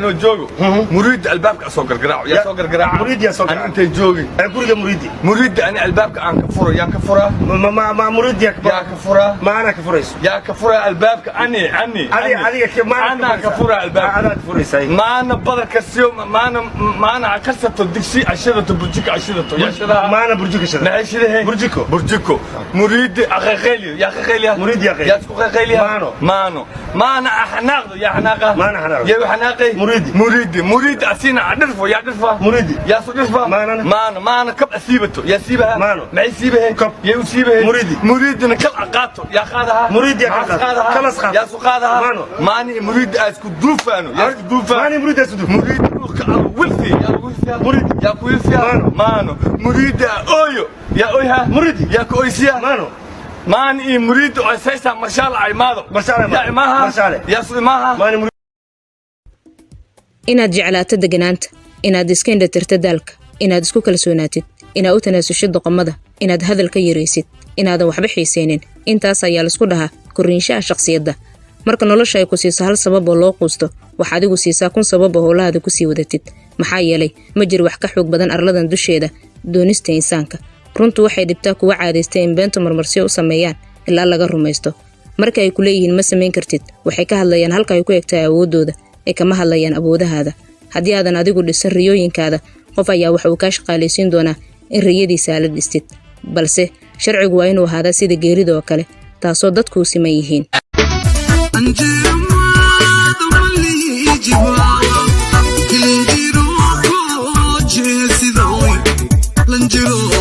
أنا جوجو مريد الباب كأسوق القراع يا سوق القراع مريد يا سوق أنا أنت جوجي أقول يا مريدي مريد أنا الباب كأن كفرة يا كفرة ما مريد يا كفرة ما أنا كفريس يا كفرة الباب كأني علي ما أنا كفرة الباب أنا كفريس ما أنا بدر كسيوم ما أنا عكسة الدكسي عشرة برجيك عشرة يا شذا ما أنا برجيك شذا نعيش له برجيكو مريد أخي خيلي يا أخي خيلي مريد يا أخي يا أخي خيلي ما أنا أحناق يا حناقة ما أنا حناقة يا حناقي مريد أسينا عرفه يا عرفه مريدي يا صدفة ما أنا كب أسيبته يا سيبها ما يسيبها كب يا يسيبها مريد أنا كل عقاته يا خذها مريد يا خذها خلاص خذ يا سقادها ماني مريد أسكت دوفانو يا دوفانو ماني مريد أسكت مريد ولفي يا مريد يا كويسيا مانو مريد أويو يا أويها مريدي يا كويسيا ماني مريد أساسا ما شاء الله عماده يا إماها يا سلماها ماني مريد inaad jeclaato deganaanta inaad iska indhatirto daalka inaad isku kalsoonaatid inaad u tanaasulshid doqomada inaad hadal ka yaraysid inaadan waxba xiiseynin intaas ayaa la isku dhahaa koriinshaha shakhsiyadda marka nolosha ay ku siiso hal sabab oo loo quusto waxaad igu siisaa 1000 sabab oo howlahaada ku sii wadatid maxaa yeelay ma jiro wax ka xoog badan arladan dusheeda doonista insaanka runtu waxay dhibtaa kuwa caadaystay in beento marmarsiyo u sameeyaan ilaa laga rumaysto marka ay ku leeyihiin ma samayn kartid waxay ka hadlayaan halka ay ku egtahay awoodooda ee kama hadlayaan awoodahaada haddii aadan adigu dhisan riyooyinkaada qof ayaa waxa uu kaa shaqaalaysiin doonaa in riyadiisa aad dhistid balse sharcigu waa inuu ahaadaa sida geerida oo kale taasoo dadku u siman yihiin Lanjiro